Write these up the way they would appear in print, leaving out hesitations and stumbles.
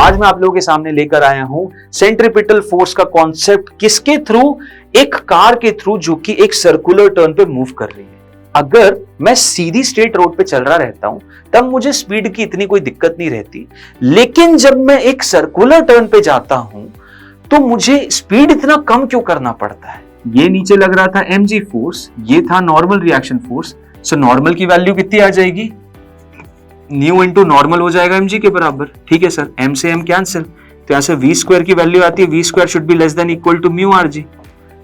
आज मैं आप लोगों के सामने लेकर आया हूं सेंट्रीपिटल फोर्स का कॉन्सेप्ट, किसके थ्रू? एक कार के थ्रू जो कि एक सर्कुलर टर्न पे मूव कर रही है। अगर मैं सीधी स्ट्रेट रोड पे चल रहा रहता हूं तब मुझे स्पीड की इतनी कोई दिक्कत नहीं रहती, लेकिन जब मैं एक सर्कुलर टर्न पे जाता हूं तो मुझे स्पीड इतना कम क्यों करना पड़ता है? ये नीचे लग रहा था mg फोर्स, ये था normal reaction force. So normal की वैल्यू कितनी आ जाएगी? न्यू इंटू नॉर्मल हो जाएगा mg के बराबर। ठीक है सर, m से m कैंसिल, तो यहां से v स्क्वायर की वैल्यू आती है, v square should be less than equal to mu rg।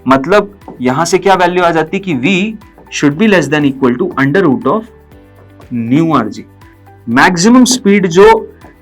मतलब यहां से क्या वैल्यू आ जाती कि v should be less than equal to under root of mu rg। Maximum speed जो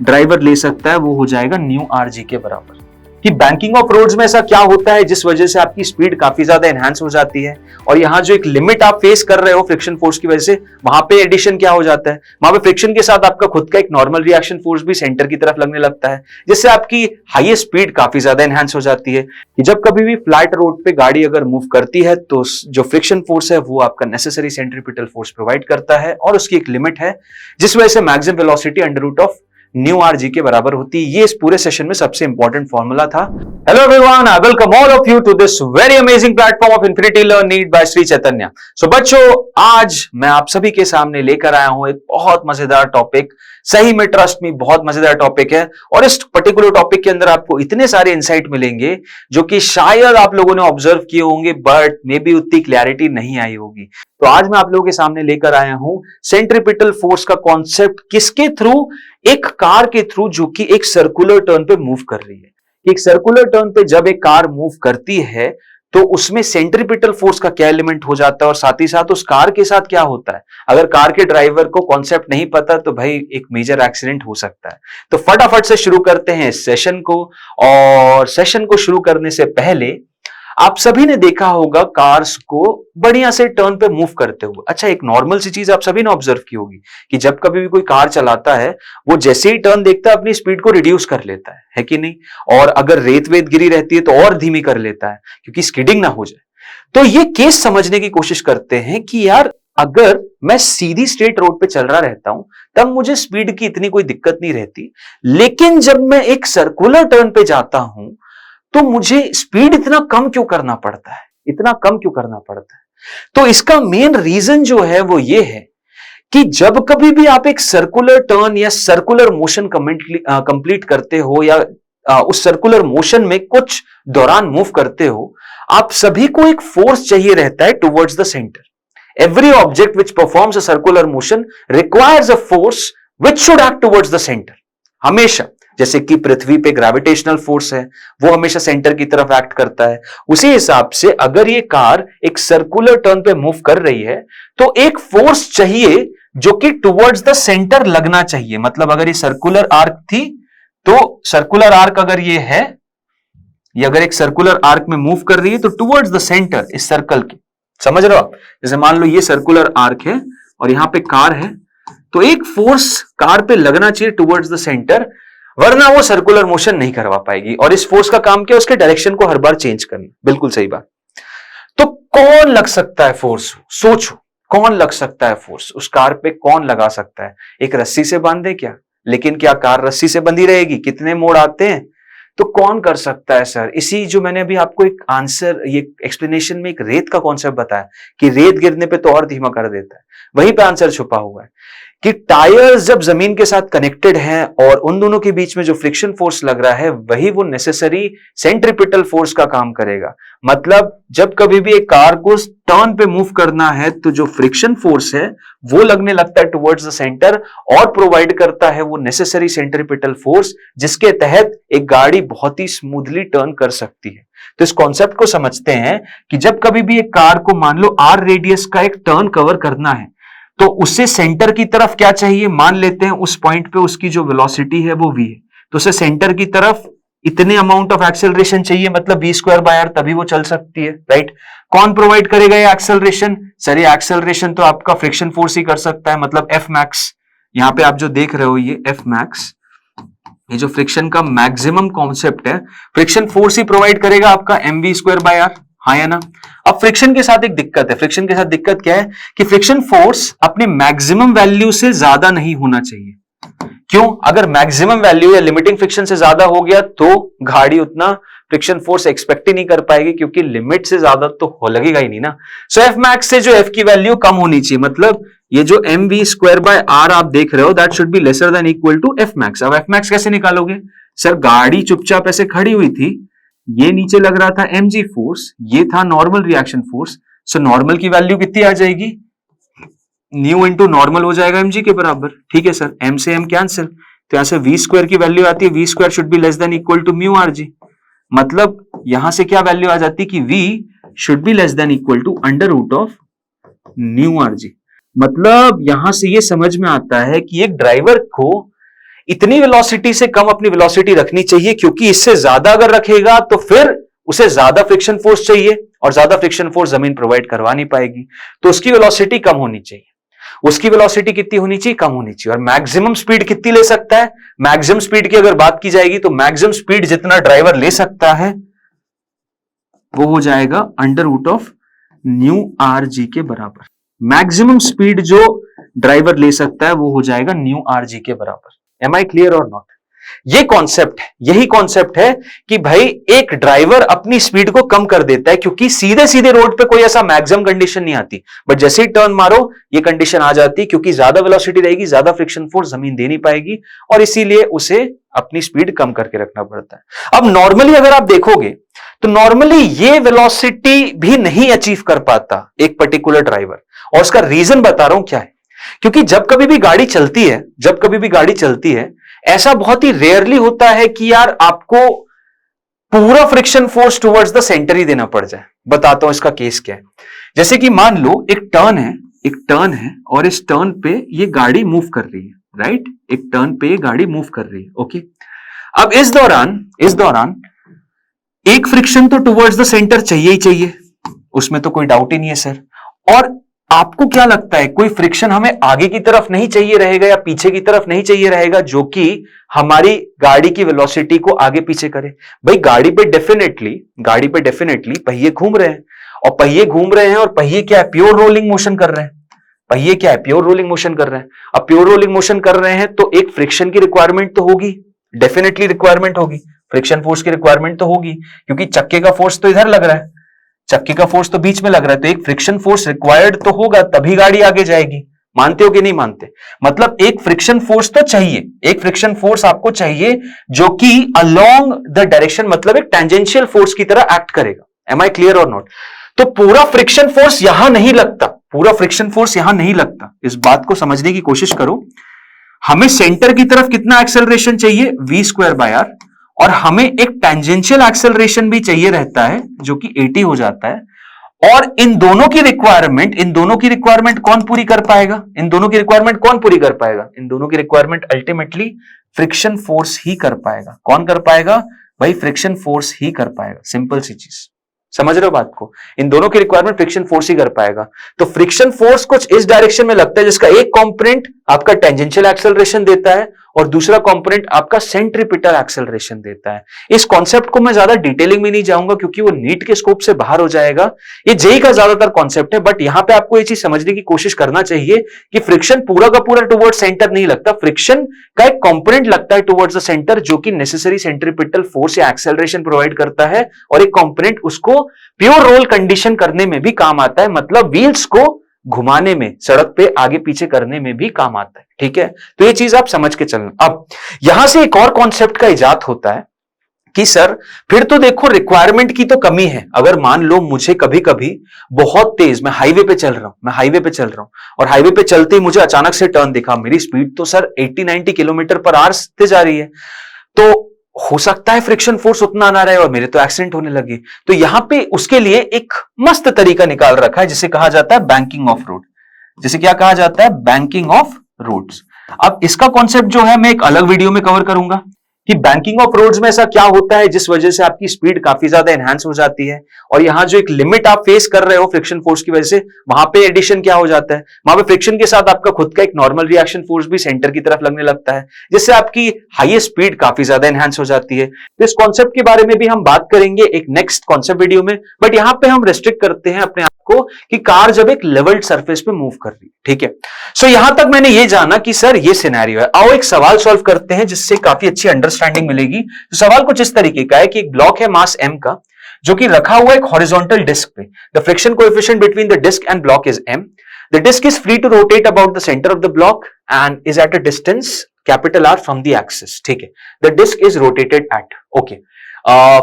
ड्राइवर ले सकता है वो हो जाएगा न्यू rg के बराबर। कि बैंकिंग ऑफ रोड्स में ऐसा क्या होता है जिस वजह से आपकी स्पीड काफी ज्यादा एनहांस हो जाती है, और यहां जो एक लिमिट आप फेस कर रहे हो फ्रिक्शन फोर्स की वजह से, वहां पे एडिशन क्या हो जाता है, वहां पे फ्रिक्शन के साथ आपका खुद का एक नॉर्मल रिएक्शन फोर्स भी सेंटर की तरफ लगने लगता है, जिससे आपकी हाईएस्ट स्पीड काफी ज्यादा एनहांस हो जाती है। कि जब कभी भी फ्लैट रोड पे गाड़ी अगर मूव करती है तो जो फ्रिक्शन फोर्स है वो आपका नेसेसरी सेंट्रीपिटल फोर्स प्रोवाइड करता है, और उसकी एक लिमिट है जिस वजह से maximum velocity under root of mu r g के बराबर होती है। ये इस पूरे सेशन में सबसे इंपॉर्टेंट फॉर्मूला था। Hello everyone, I welcome all of you to this very amazing platform of infinity learn need by Shri Chaitanya. So बच्चों, आज मैं आप सभी के सामने लेकर आया हूं एक बहुत मजेदार टॉपिक। सही में ट्रस्ट में बहुत मजेदार टॉपिक है, और इस पर्टिकुलर टॉपिक के अंदर आपको इतने सारे इंसाइट मिलेंगे जो कि शायद आप लोगों ने ऑब्जर्व किए होंगे, बट मे बी उतनी क्लैरिटी नहीं आई होगी। तो आज मैं आप लोगों के सामने लेकर आया हूं सेंट्रीपिटल फोर्स का कॉन्सेप्ट, किसके थ्रू? एक कार के थ्रू जो कि एक सर्कुलर टर्न पे मूव कर रही है। एक सर्कुलर टर्न पे जब एक कार मूव करती है तो उसमें सेंट्रीपिटल फोर्स का क्या एलिमेंट हो जाता है, और साथ ही साथ उस कार के साथ क्या होता है। अगर कार के ड्राइवर को कॉन्सेप्ट नहीं पता तो भाई एक मेजर एक्सीडेंट हो सकता है। तो फटाफट से शुरू करते हैं इस सेशन को, और सेशन को शुरू करने से पहले आप सभी ने देखा होगा कार्स को बढ़िया से टर्न पे मूव करते हुए। अच्छा, एक नॉर्मल सी चीज आप सभी ने ऑब्जर्व की होगी कि जब कभी भी कोई कार चलाता है वो जैसे ही टर्न देखता है अपनी स्पीड को रिड्यूस कर लेता है कि नहीं? और अगर रेत वेत गिरी रहती है तो और धीमी कर लेता है क्योंकि स्किडिंग ना हो जाए। तो ये केस समझने की कोशिश करते हैं कि यार अगर मैं सीधी स्ट्रेट रोड पे चल रहा रहता हूं तब मुझे स्पीड की इतनी कोई दिक्कत नहीं रहती, लेकिन जब मैं एक सर्कुलर टर्न पे जाता हूं तो मुझे स्पीड इतना कम क्यों करना पड़ता है? इतना कम क्यों करना पड़ता है? तो इसका मेन रीजन जो है वो ये है कि जब कभी भी आप एक सर्कुलर टर्न या सर्कुलर मोशन कंप्लीट करते हो, या उस सर्कुलर मोशन में कुछ दौरान मूव करते हो, आप सभी को एक फोर्स चाहिए रहता है towards the centre. Every object which performs a circular motion requires a force which should act towards the centre. हमेशा, जैसे कि पृथ्वी पे ग्रेविटेशनल फोर्स है वो हमेशा सेंटर की तरफ एक्ट करता है, उसी हिसाब से अगर ये कार एक सर्कुलर टर्न पे मूव कर रही है तो एक फोर्स चाहिए जो कि टुवर्ड्स द सेंटर लगना चाहिए। मतलब अगर ये सर्कुलर आर्क थी तो सर्कुलर आर्क अगर ये है, ये अगर एक सर्कुलर आर्क में मूव कर रही है तो टुवर्ड्स द सेंटर इस सर्कल की, समझ रहे हो आप? जैसे मान लो ये सर्कुलर आर्क है और यहां पे कार है, तो एक फोर्स कार पे लगना चाहिए टुवर्ड्स द सेंटर, वरना वो सर्कुलर मोशन नहीं करवा पाएगी। और इस फोर्स का काम क्या? उसके डायरेक्शन को हर बार चेंज करना। बिल्कुल सही बात। तो कौन लग सकता है फोर्स? सोचो, कौन लग सकता है फोर्स? उस कार पे कौन लगा सकता है? एक रस्सी से बांधे क्या? लेकिन क्या कार रस्सी से बंधी रहेगी? कितने मोड़ आते हैं। तो कौन कर सकता है सर? इसी जो मैंने अभी आपको एक आंसर, ये एक्सप्लेनेशन में एक रेत का कॉन्सेप्ट बताया कि रेत गिरने पे तो और धीमा कर देता है, वहीं पे आंसर छुपा हुआ है कि टायर्स जब जमीन के साथ कनेक्टेड हैं और उन दोनों के बीच में जो फ्रिक्शन फोर्स लग रहा है वही वो नेसेसरी सेंट्रीपिटल फोर्स का काम करेगा। मतलब जब कभी भी एक कार को टर्न पे मूव करना है तो जो फ्रिक्शन फोर्स है वो लगने लगता है टुवर्ड्स द सेंटर और प्रोवाइड करता है वो नेसेसरी सेंट्रीपिटल फोर्स, जिसके तहत एक गाड़ी बहुत ही स्मूथली टर्न कर सकती है। तो इस कॉन्सेप्ट को समझते हैं कि जब कभी भी एक कार को मान लो आर रेडियस का एक टर्न कवर करना है तो उससे सेंटर की तरफ क्या चाहिए? मान लेते हैं उस पॉइंट पे उसकी जो वेलोसिटी है वो v है, तो उसे सेंटर की तरफ इतने अमाउंट ऑफ एक्सेलरेशन चाहिए, मतलब v स्क्वायर बाय r, तभी वो चल सकती है, राइट? कौन प्रोवाइड करेगा ये एक्सेलरेशन? सर ये एक्सेलरेशन तो आपका फ्रिक्शन फोर्स ही कर सकता है, मतलब F मैक्स। यहां पे आप जो देख रहे हो ये F मैक्स, ये जो फ्रिक्शन का मैक्सिमम कॉन्सेप्ट है, फ्रिक्शन फोर्स ही प्रोवाइड करेगा आपका mv स्क्वायर बाय r। हाँ या ना? अब फ्रिक्शन के साथ एक दिक्कत है। फ्रिक्शन के साथ दिक्कत क्या है कि फ्रिक्शन फोर्स अपने मैक्सिमम वैल्यू से ज्यादा नहीं होना चाहिए। क्यों? अगर मैक्सिमम वैल्यू या लिमिटिंग फ्रिक्शन से ज्यादा हो गया तो गाड़ी उतना फ्रिक्शन फोर्स एक्सपेक्ट ही नहीं कर पाएगी, क्योंकि लिमिट से ज्यादा तो हो लगेगा ही नहीं ना। सो एफ मैक्स से जो एफ की वैल्यू कम होनी चाहिए, मतलब ये जो m v square by r आप देख रहे हो, that should be lesser than equal to f max. अब एफ मैक्स कैसे निकालोगे? सर गाड़ी चुपचाप ऐसे खड़ी हुई थी, ये नीचे लग रहा था mg फोर्स, ये था normal reaction force. So normal की वैल्यू कितनी आ जाएगी? न्यू इंटू नॉर्मल हो जाएगा mg के बराबर। ठीक है सर, m से m कैंसिल, तो यहां से v स्क्वायर की वैल्यू आती है, v square should be less than equal to mu R G. मतलब यहां से क्या वैल्यू आ जाती कि v should be less than equal to under root of mu R G. मतलब यहां से ये समझ में आता है कि एक ड्राइवर को इतनी वेलोसिटी से कम अपनी वेलोसिटी रखनी चाहिए, क्योंकि इससे ज्यादा अगर रखेगा तो फिर उसे ज्यादा फ्रिक्शन फोर्स चाहिए, और ज्यादा फ्रिक्शन फोर्स जमीन प्रोवाइड करवा नहीं पाएगी, तो उसकी वेलोसिटी कम होनी चाहिए। उसकी वेलोसिटी कितनी होनी चाहिए? कम होनी चाहिए। और मैक्सिमम स्पीड कितनी ले सकता है? मैक्सिमम स्पीड की अगर बात की जाएगी तो मैक्सिमम स्पीड जितना ड्राइवर ले सकता है वो हो जाएगा under root of mu R G के बराबर। मैक्सिमम स्पीड जो ड्राइवर ले सकता है वो हो जाएगा न्यू आर जी के बराबर। एम आई क्लियर और नॉट? ये कॉन्सेप्ट है, यही कॉन्सेप्ट है कि भाई एक ड्राइवर अपनी स्पीड को कम कर देता है, क्योंकि सीधे सीधे रोड पे कोई ऐसा मैक्सिमम कंडीशन नहीं आती, बट जैसे ही टर्न मारो ये कंडीशन आ जाती है, क्योंकि ज्यादा वेलोसिटी रहेगी, ज्यादा फ्रिक्शन फोर्स जमीन दे नहीं पाएगी, और इसीलिए उसे अपनी स्पीड कम करके रखना पड़ता है। अब नॉर्मली अगर आप देखोगे तो नॉर्मली ये वेलोसिटी भी नहीं अचीव कर पाता एक पर्टिकुलर ड्राइवर, और उसका रीजन बता रहा हूं क्या है। क्योंकि जब कभी भी गाड़ी चलती है, ऐसा बहुत ही रेयरली होता है कि यार आपको पूरा friction force towards the centre ही देना पड़ जाए। बताता हूं इसका केस क्या है। जैसे कि मान लो एक टर्न है और इस टर्न पे ये गाड़ी मूव कर रही है, राइट? एक टर्न पे ये गाड़ी मूव कर रही है, ओके। अब इस दौरान एक फ्रिक्शन तो टुवर्ड्स द सेंटर चाहिए ही चाहिए, उसमें तो कोई डाउट ही नहीं है सर। और आपको क्या लगता है कोई फ्रिक्शन हमें आगे की तरफ नहीं चाहिए रहेगा या पीछे की तरफ नहीं चाहिए रहेगा जो कि हमारी गाड़ी की वेलोसिटी को आगे पीछे करे? भाई गाड़ी पे डेफिनेटली पहिए घूम रहे हैं, और पहिए क्या है? प्योर रोलिंग मोशन कर रहे हैं। अब प्योर रोलिंग मोशन कर रहे हैं तो एक फ्रिक्शन की रिक्वायरमेंट तो होगी, डेफिनेटली रिक्वायरमेंट होगी, फ्रिक्शन फोर्स की रिक्वायरमेंट तो होगी, क्योंकि चक्के का फोर्स तो इधर लग रहा है, चक्के का फोर्स तो बीच में लग रहा है, तो एक फ्रिक्शन फोर्स रिक्वायर्ड तो होगा, तभी गाड़ी आगे जाएगी। मानते हो कि नहीं मानते? मतलब एक फ्रिक्शन फोर्स तो चाहिए, एक फ्रिक्शन फोर्स आपको चाहिए जो कि अलोंग द डायरेक्शन, मतलब एक टेंजेंशियल फोर्स की तरह एक्ट करेगा। एम आई क्लियर और नॉट? तो पूरा फ्रिक्शन फोर्स यहां नहीं लगता, इस बात को समझने की कोशिश करो। हमें सेंटर की तरफ कितना एक्सेलरेशन चाहिए? v स्क्वायर बाय आर, और हमें एक टेंजेंशियल एक्सेलरेशन भी चाहिए रहता है जो कि 80 हो जाता है। और इन दोनों की रिक्वायरमेंट कौन पूरी कर पाएगा? इन दोनों की रिक्वायरमेंट अल्टीमेटली फ्रिक्शन फोर्स ही कर पाएगा। कौन कर पाएगा? भाई फ्रिक्शन फोर्स ही कर पाएगा। सिंपल सी चीज, समझ रहे हो बात को? इन दोनों की रिक्वायरमेंट फ्रिक्शन फोर्स ही कर पाएगा। तो फ्रिक्शन फोर्स कुछ इस डायरेक्शन में लगता है जिसका एक कंपोनेंट आपका टेंजेंशियल एक्सेलरेशन देता है और दूसरा कंपोनेंट आपका सेंट्रीपिटल एक्सेलरेशन देता है। इस कॉन्सेप्ट को मैं ज्यादा डिटेलिंग में नहीं जाऊंगा क्योंकि वो नीट के स्कोप से बाहर हो जाएगा। ये जेई का ज्यादातर कॉन्सेप्ट है, बट यहां पे आपको ये चीज समझने की कोशिश करना चाहिए कि फ्रिक्शन पूरा का पूरा टुवर्ड्स सेंटर नहीं लगता, फ्रिक्शन का एक कंपोनेंट लगता है टुवर्ड्स द सेंटर जो कि नेसेसरी सेंट्रीपिटल फोर्स या एक्सेलरेशन प्रोवाइड करता है, और एक कंपोनेंट उसको प्योर रोल कंडीशन करने में भी काम आता है, मतलब व्हील्स को घुमाने में, सड़क पे आगे पीछे करने में भी काम आता है। ठीक है, तो ये चीज आप समझ के चलना। अब यहां से एक और कॉन्सेप्ट का इजाद होता है कि सर फिर तो देखो रिक्वायरमेंट की तो कमी है। अगर मान लो मुझे कभी कभी बहुत तेज, मैं हाईवे पे चल रहा हूं और हाईवे पे चलते ही मुझे अचानक से टर्न दिखा, मेरी स्पीड तो सर 80-90 किलोमीटर पर आवर से जा रही है, तो हो सकता है फ्रिक्शन फोर्स उतना ना रहे और मेरे तो एक्सीडेंट होने लगे। तो यहां पे उसके लिए एक मस्त तरीका निकाल रखा है जिसे कहा जाता है बैंकिंग ऑफ रोड। जिसे क्या कहा जाता है? Banking of roads. अब इसका कॉन्सेप्ट जो है मैं एक अलग वीडियो में कवर करूंगा कि बैंकिंग ऑफ रोड्स में ऐसा क्या होता है जिस वजह से आपकी स्पीड काफी ज्यादा एनहांस हो जाती है, और यहां जो एक लिमिट आप फेस कर रहे हो फ्रिक्शन फोर्स की वजह से, वहां पे एडिशन क्या हो जाता है, वहां पे फ्रिक्शन के साथ आपका खुद का एक नॉर्मल रिएक्शन फोर्स भी सेंटर की तरफ लगने लगता है, जिससे आपकी हाईएस्ट स्पीड काफी ज्यादा एनहांस हो जाती है। तो इस कॉन्सेप्ट के बारे में भी हम बात करेंगे एक नेक्स्ट कॉन्सेप्ट वीडियो में, बट यहां पे हम रेस्ट्रिक्ट करते हैं अपने आपको कि कार जब एक लेवल्ड सरफेस पे मूव कर रही है, ठीक है। सो यहां तक मैंने ये जाना कि सर ये सिनेरियो है। आओ एक सवाल सॉल्व करते हैं जिससे काफी अच्छी अंडरस्टैंडिंग मिलेगी। तो सवाल कुछ इस तरीके का है कि एक ब्लॉक है मास m का, जो कि रखा हुआ एक हॉरिजॉन्टल डिस्क पे। The friction coefficient between the disc and block is m. The disk is free to rotate about the center of the block and is at a distance capital R from the axis. ठीक है, the disk is rotated at, okay.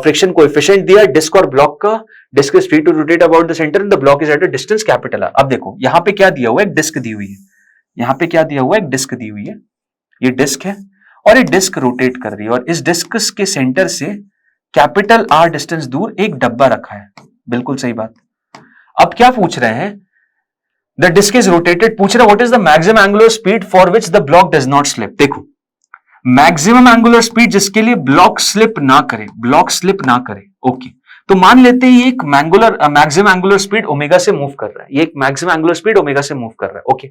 Friction coefficient दिया disc और ब्लॉक का, disc is free to rotate about the centre and the block is at a distance capital R. अब देखो यहां पे क्या दिया हुआ है, एक डिस्क दी हुई है, यहां पे क्या दिया हुआ है, एक डिस्क दी हुई है, ये डिस्क है और ये डिस्क रोटेट कर रही है और इस डिस्क के सेंटर से कैपिटल R डिस्टेंस दूर एक डब्बा रखा है। बिल्कुल सही बात। अब क्या पूछ रहे हैं, द डिस्क इज रोटेटेड, पूछ रहे what is the maximum angular speed for which the block does not slip. देखो मैक्सिमम एंगुलर स्पीड जिसके लिए ब्लॉक स्लिप ना करे, ब्लॉक स्लिप ना करे, ओके। तो मान लेते हैं ये एक मैक्सिमम एंगुलर स्पीड ओमेगा से मूव कर रहा है, ये एक मैक्सिमम एंगुलर स्पीड ओमेगा से मूव कर रहा है, ओके।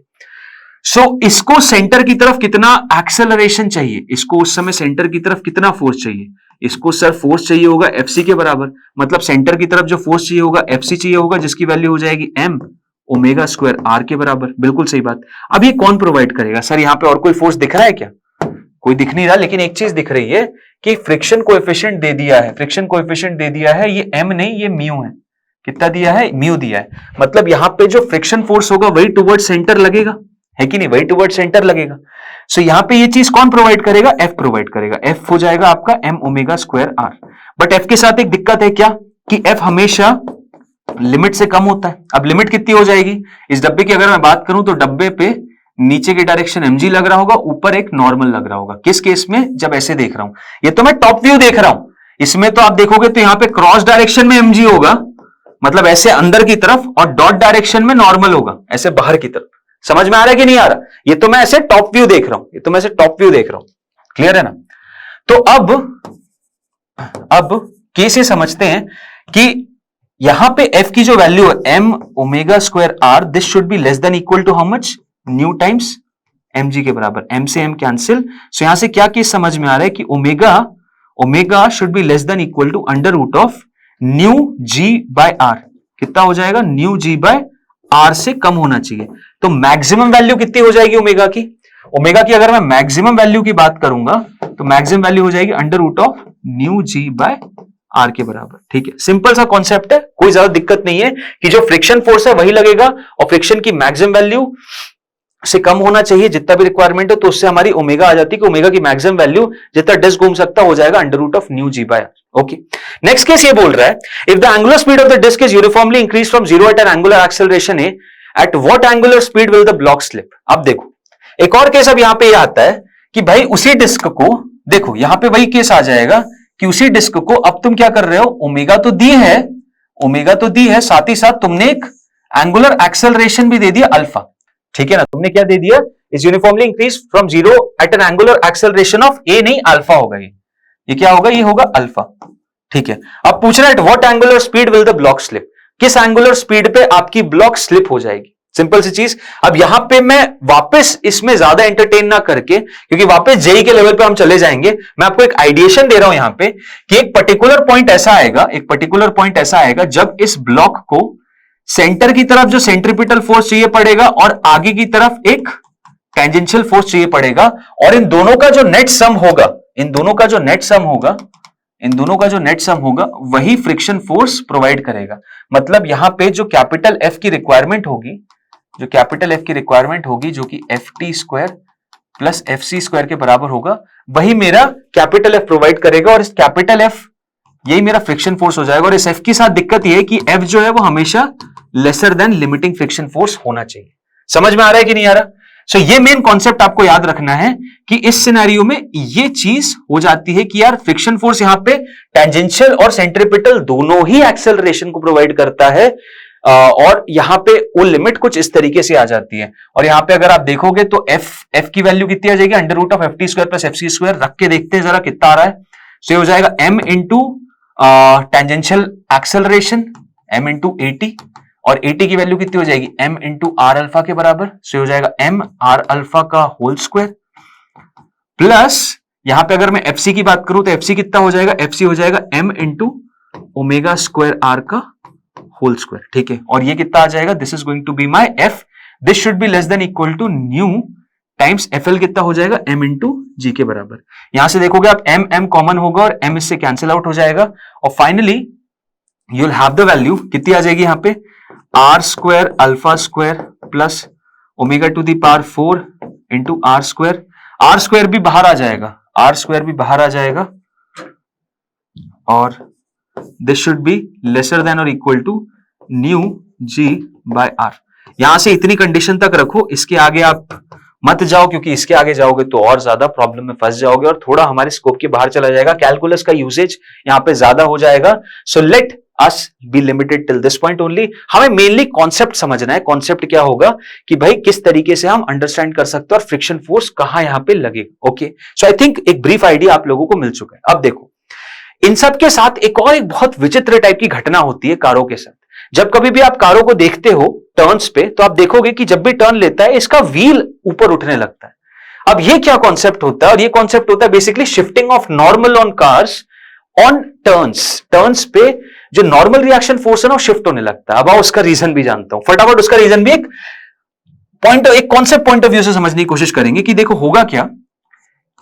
सो इसको सेंटर की तरफ कितना एक्सेलरेशन चाहिए, इसको उस समय सेंटर की तरफ कितना फोर्स चाहिए, इसको सर फोर्स चाहिए होगा एफसी के बराबर, मतलब सेंटर की तरफ जो फोर्स चाहिए होगा एफसी चाहिए होगा, जिसकी वैल्यू हो जाएगी m ओमेगा स्क्वायर r के बराबर। बिल्कुल सही बात। अब ये कौन प्रोवाइड करेगा, सर यहाँ पे और कोई फोर्स दिख रहा है क्या, कोई दिख नहीं रहा, लेकिन एक चीज दिख रही है कि फ्रिक्शन कोएफिशिएंट दे दिया है, फ्रिक्शन कोएफिशिएंट दे दिया है, ये m नहीं ये म्यू है। कितना दिया है, म्यू दिया है, मतलब यहाँ पे जो फ्रिक्शन फोर्स होगा वही टुवर्ड सेंटर लगेगा, है कि नहीं, वही टुवर्ड सेंटर लगेगा। सो यहाँ पे ये चीज कौन प्रोवाइड करेगा, F प्रोवाइड करेगा, F हो जाएगा आपका m omega square r। But F के साथ एक दिक्कत है क्या, कि F हमेशा लिमिट से कम होता है। अब लिमिट कितनी हो जाएगी, इस डब्बे की अगर मैं बात करूं तो डब्बे पे नीचे की डायरेक्शन mg लग रहा होगा, ऊपर एक नॉर्मल लग रहा होगा। किस केस में, जब ऐसे देख रहा हूं, ये तो मैं टॉप व्यू देख रहा हूं, इसमें तो आप देखोगे तो यहां पे क्रॉस डायरेक्शन में mg होगा, मतलब ऐसे अंदर की तरफ, और डॉट डायरेक्शन में नॉर्मल होगा ऐसे बाहर की तरफ। समझ में आ रहा है कि नहीं आ रहा, ये तो मैं ऐसे टॉप व्यू देख रहा हूं, ये तो मैं ऐसे टॉप व्यू देख रहा हूं, क्लियर है ना। तो अब केस ये समझते हैं कि यहां पे f की जो वैल्यू है m omega square r, this should be less than equal to how much, mu times mg के बराबर, m से m कैंसिल। सो यहां से क्या केस समझ में आ रहा है कि omega should be less than equal to under root of mu g by r। कितना हो जाएगा, न्यू g बाय r से कम होना चाहिए। तो मैक्सिमम वैल्यू कितनी हो जाएगी ओमेगा की, ओमेगा की अगर मैं मैक्सिमम वैल्यू की बात करूंगा तो मैक्सिमम वैल्यू हो जाएगी under root of mu g by r के बराबर। ठीक है, सिंपल सा कॉन्सेप्ट है, कोई ज्यादा दिक्कत नहीं है कि जो फ्रिक्शन फोर्स है वही लगेगा और फ्रिक्शन की मैक्सिमम वैल्यू से कम होना चाहिए जितना भी रिक्वायरमेंट है, तो उससे हमारी ओमेगा आ जाती है कि ओमेगा की मैक्सिमम वैल्यू जितना डिस्क घूम सकता हो जाएगा under root of mu G by R. Okay, next case ये बोल रहा है if the angular speed of the disc is uniformly increase from zero at an angular acceleration A, at what angular speed will the block slip. अब देखो एक और case अब यहां पे आता है कि भाई उसी डिस्क को देखो, यहां पे वही केस आ जाएगा कि उसी डिस्क को अब तुम क्या कर रहे हो, ओमेगा तो दी है, साथ ही साथ तुमने एक एंगुलर एक्सेलरेशन भी दे दिया अल्फा। ठीक है ना, तुमने क्या दे दिया, is uniformly increase from zero at an angular acceleration of A, नहीं अल्फा होगा, ये क्या होगा, ये होगा अल्फा। ठीक है, अब पूछ रहा है eight what angular speed will the block slip, किस एंगुलर स्पीड पे आपकी ब्लॉक स्लिप हो जाएगी। सिंपल सी चीज। अब यहां पे मैं वापस इसमें ज्यादा एंटरटेन ना करके, क्योंकि वापस जेई के लेवल पे हम चले जाएंगे, मैं आपको एक आइडिएशन दे रहा हूं यहां पे कि एक पर्टिकुलर पॉइंट ऐसा आएगा जब इस ब्लॉक को सेंटर की तरफ जो सेंट्रीपिटल फोर्स चाहिए पड़ेगा और आगे की तरफ एक टेंजेंशियल फोर्स चाहिए पड़ेगा, और इन दोनों का जो नेट सम होगा वही फ्रिक्शन फोर्स प्रोवाइड करेगा। मतलब यहां पे जो कैपिटल एफ की रिक्वायरमेंट होगी, जो कि F T square plus F C square के बराबर होगा, वही मेरा कैपिटल एफ प्रोवाइड करेगा, और इस कैपिटल एफ यही मेरा फ्रिक्शन फोर्स हो जाएगा। और इस एफ के साथ दिक्कत यह है कि एफ जो है वो हमेशा lesser than limiting friction force होना चाहिए। समझ में आ रहा है कि नहीं आ रहा। सो ये मेन कॉन्सेप्ट आपको याद रखना है कि इस सिनेरियो में ये चीज हो जाती है कि यार फ्रिक्शन फोर्स यहां पे टेंजेंशियल और सेंट्रीपिटल दोनों ही एक्सेलरेशन को प्रोवाइड करता है, और यहां पे वो लिमिट कुछ इस तरीके से आ जाती है। और यहां पे अगर आप देखोगे तो एफ की वैल्यू कितनी आ जाएगी, under root of F T square plus F C square. रख के देखते हैं जरा कितना आ रहा है। सो ये हो जाएगा m into tangential acceleration, m into eighty, और एटी की वैल्यू कितनी हो जाएगी, m इंटू आर अल्फा के बराबर। सो हो जाएगा m आर अल्फा का होल स्क्वायर, प्लस यहां पे अगर मैं एफसी की बात करूं तो एफसी कितना हो जाएगा, एफसी हो जाएगा m into omega square R का होल स्क्वायर, ठीक है। और ये कितना आ जाएगा, this is going to be mu F, this should be less than equal to mu times F L, कितना हो जाएगा, एम इंटू जी के बराबर। यहां से देखोगे आप एम एम कॉमन होगा और एम इससे कैंसिल आउट हो जाएगा, और finally you will have the value कितनी आ जाएगी यहां पे, R square alpha square plus omega to the power 4 into R square. R square भी बाहर आ जाएगा, आर स्क्वायर भी बाहर आ जाएगा, और this should be lesser than और equal to mu G by R. यहां से इतनी कंडीशन तक रखो, इसके आगे आप मत जाओ, क्योंकि इसके आगे जाओगे तो और ज्यादा प्रॉब्लम में फंस जाओगे और थोड़ा हमारे स्कोप के बाहर चला जाएगा, कैलकुलस का यूसेज यहां पे ज्यादा हो जाएगा। So let us B limited till this point only. हमें मेनली कॉन्सेप्ट समझना है, कॉन्सेप्ट क्या होगा कि भाई किस तरीके से हम अंडरस्टैंड कर सकते हैं और फ्रिक्शन फोर्स कहां यहां पे लगेगा। ओके, सो आई थिंक एक ब्रीफ आइडिया आप लोगों को मिल चुका है। अब देखो, इन सब के साथ एक बहुत विचित्र टाइप की घटना होती है कारों के साथ। जब कभी भी आप कारों को देखते हो टर्न्स पे, तो आप देखोगे कि जब भी टर्न लेता है इसका व्हील ऊपर उठने लगता है। अब ये क्या कॉन्सेप्ट होता है, और ये कॉन्सेप्ट होता है basically shifting of normal on cars on turns. Turns पे जो नॉर्मल रिएक्शन फोर्स है ना, वो शिफ्ट होने लगता है। अब उसका रीजन भी जानता हूं, फटाफट उसका रीजन भी एक कॉन्सेप्ट पॉइंट ऑफ व्यू से समझने की कोशिश करेंगे कि देखो होगा क्या,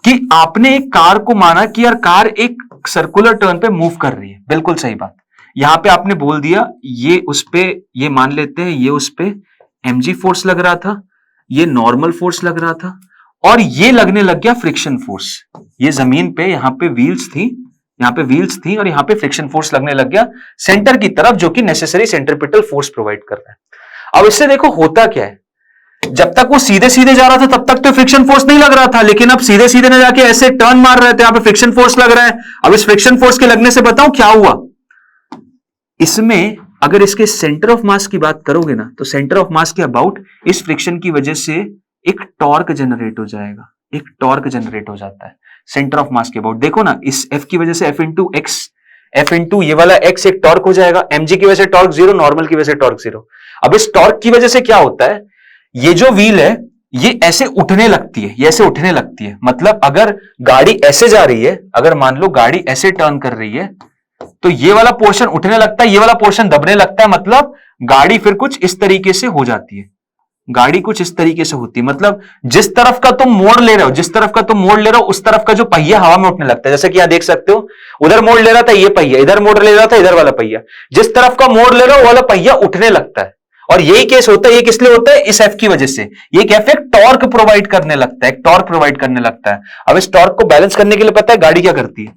कि आपने एक कार को माना कि यार कार एक सर्कुलर टर्न पे मूव कर रही है, बिल्कुल सही बात। यहां पे आपने बोल दिया ये उस पे, ये मान लेते हैं ये उस पे mg फोर्स लग रहा था, ये नॉर्मल फोर्स लग रहा था, और ये लगने लग गया फ्रिक्शन फोर्स। ये जमीन पे यहाँ पे व्हील्स थी, यहाँ पे व्हील्स थी और यहाँ पे फ्रिक्शन फोर्स लगने लग गया सेंटर की तरफ, जो कि नेसेसरी सेंट्रिपिटल फोर्स प्रोवाइड कर रहा है। अब इससे देखो होता क्या है, जब तक वो सीधे सीधे जा रहा था तब तक तो फ्रिक्शन फोर्स नहीं लग रहा था, लेकिन अब सीधे सीधे ना जाके ऐसे टर्न मार रहे थे, यहाँ पे फ्रिक्शन फोर्स लग रहा है। अब इस फ्रिक्शन फोर्स के लगने से बताओ क्या हुआ, इसमें अगर इसके सेंटर ऑफ मास की बात करोगे ना, तो सेंटर ऑफ मास के अबाउट इस फ्रिक्शन की वजह से एक टॉर्क जनरेट हो जाएगा, एक टॉर्क जनरेट हो जाता है सेंटर ऑफ मास के अबाउट। देखो ना, इस F की वजह से F into x, F into ये वाला x एक टॉर्क हो जाएगा, mg की वजह से टॉर्क 0, नॉर्मल की वजह से टॉर्क 0। अब इस टॉर्क की वजह से क्या होता है, ये जो व्हील है ये ऐसे उठने लगती है, ये ऐसे उठने लगती है। मतलब अगर गाड़ी ऐसे जा रही है, अगर मान लो गाड़ी ऐसे टर्न कर रही है, तो ये वाला पोर्शन उठने लगता है, ये वाला पोर्शन दबने लगता है, मतलब गाड़ी फिर कुछ इस तरीके से हो जाती है, गाड़ी कुछ इस तरीके से होती है। मतलब जिस तरफ का तुम मोड़ ले रहे हो, जिस तरफ का तुम मोड़ ले रहे हो, उस तरफ का जो पहिया हवा में उठने लगता है। जैसे कि यहां देख सकते हो, उधर मोड़ ले रहा था ये पहिया, इधर मोड़ ले रहा था इधर वाला पहिया, जिस तरफ का मोड़ ले रहा हो वो वाला पहिया उठने लगता है। और यही केस होता है, ये किस लिए होता है, इस एफ की वजह से। ये एक एफ एक टॉर्क प्रोवाइड करने लगता है, एक टॉर्क प्रोवाइड करने लगता है। अब इस टॉर्क को बैलेंस करने के लिए पता है गाड़ी क्या करती है,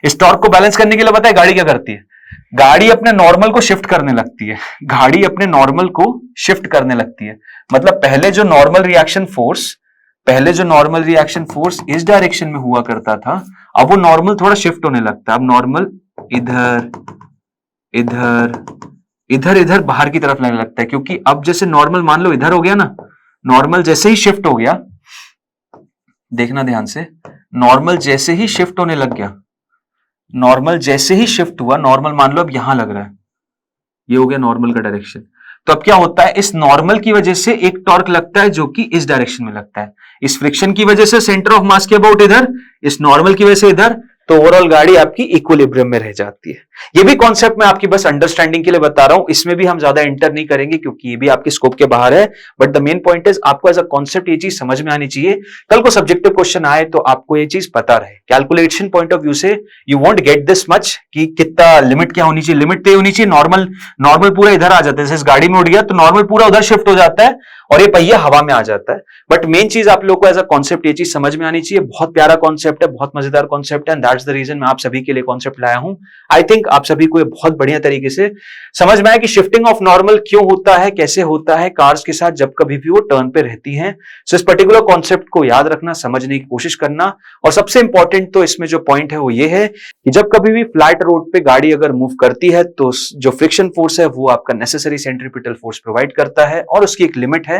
इस टॉर्क को बैलेंस करने के लिए पता है गाड़ी क्या करती है, गाड़ी अपने नॉर्मल को शिफ्ट करने लगती है, गाड़ी अपने नॉर्मल को शिफ्ट करने लगती है। मतलब पहले जो नॉर्मल रिएक्शन फोर्स इस डायरेक्शन में हुआ करता था, अब वो नॉर्मल थोड़ा शिफ्ट होने लगता है। अब नॉर्मल इधर इधर इधर इधर बाहर की तरफ लगने लगता है, क्योंकि अब जैसे नॉर्मल मान लो इधर हो गया ना, नॉर्मल जैसे ही शिफ्ट हो गया, देखना ध्यान से, नॉर्मल जैसे ही शिफ्ट होने लग गया, नॉर्मल जैसे ही शिफ्ट हुआ, नॉर्मल मान लो अब यहां लग रहा है, ये हो गया नॉर्मल का डायरेक्शन। तो अब क्या होता है, इस नॉर्मल की वजह से एक टॉर्क लगता है जो कि इस डायरेक्शन में लगता है, इस फ्रिक्शन की वजह से सेंटर ऑफ मास के अबाउट इधर, इस नॉर्मल की वजह से इधर, तो ओवरऑल गाड़ी आपकी इक्विलिब्रियम में रह जाती है। ये भी कॉन्सेप्ट मैं आपकी बस अंडरस्टैंडिंग के लिए बता रहा हूं, इसमें भी हम ज्यादा एंटर नहीं करेंगे क्योंकि ये भी आपके स्कोप के बाहर है। But the main point is आपको एज अ कॉन्सेप्ट ये चीज समझ में आनी चाहिए, कल को सब्जेक्टिव क्वेश्चन आए तो आपको ये चीज पता रहे। कैलकुलेशन पॉइंट ऑफ व्यू से you won't get this much कि कितना लिमिट क्या होनी चाहिए, लिमिट तय होनी चाहिए, नॉर्मल पूरा इधर आ जाता है, जैसे इस गाड़ी में उड़ गया तो नॉर्मल पूरा उधर शिफ्ट हो जाता है और ये पहिया हवा में आ जाता है। बट मेन चीज आप लोग को एज अ कॉन्सेप्ट ये चीज समझ में आनी चाहिए। बहुत प्यारा कॉन्सेप्ट है, बहुत मजेदार कॉन्सेप्ट है, एंड दैट्स द रीजन मैं आप सभी के लिए कॉन्सेप्ट लाया हूं। आई थिंक आप सभी को ये बहुत बढ़िया तरीके से समझ में आया कि शिफ्टिंग ऑफ नॉर्मल क्यों होता है, कैसे होता है कार्स के साथ जब कभी भी वो टर्न पे रहती हैं। सो इस पर्टिकुलर कॉन्सेप्ट को याद रखना, समझने की कोशिश करना, और सबसे इंपॉर्टेंट तो इसमें जो पॉइंट है वो ये है कि जब कभी भी फ्लैट रोड पे गाड़ी अगर मूव करती है तो जो फ्रिक्शन फोर्स है वो आपका नेसेसरी सेंट्रिपिटल फोर्स प्रोवाइड करता है, और उसकी एक लिमिट है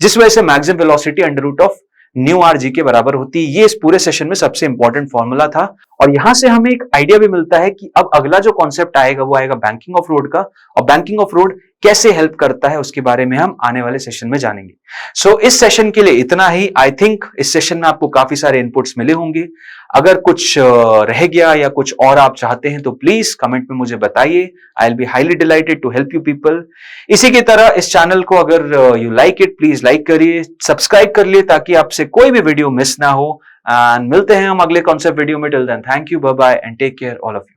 जिस वजह से maximum velocity under root of mu R G के बराबर होती है। ये इस पूरे सेशन में सबसे इंपॉर्टेंट फॉर्मूला था, और यहां से हमें एक आइडिया भी मिलता है कि अब अगला जो कॉन्सेप्ट आएगा वो आएगा बैंकिंग ऑफ रोड का, और बैंकिंग ऑफ रोड कैसे हेल्प करता है उसके बारे में हम आने वाले सेशन में जानेंगे। सो इस सेशन के लिए इतना ही। आई थिंक इस सेशन में आपको काफी सारे इनपुट्स मिले होंगे। अगर कुछ रह गया या कुछ और आप चाहते हैं तो प्लीज कमेंट में मुझे बताइए। I will be highly delighted to help you people. इसी की तरह इस चैनल को अगर you like it, please like करिए, सब्सक्राइब कर लिए ताकि आपसे कोई भी वीडियो मिस ना हो। एंड मिलते हैं हम अगले कॉन्सेप्ट वीडियो में। Till then thank you, bye bye and take care all of you.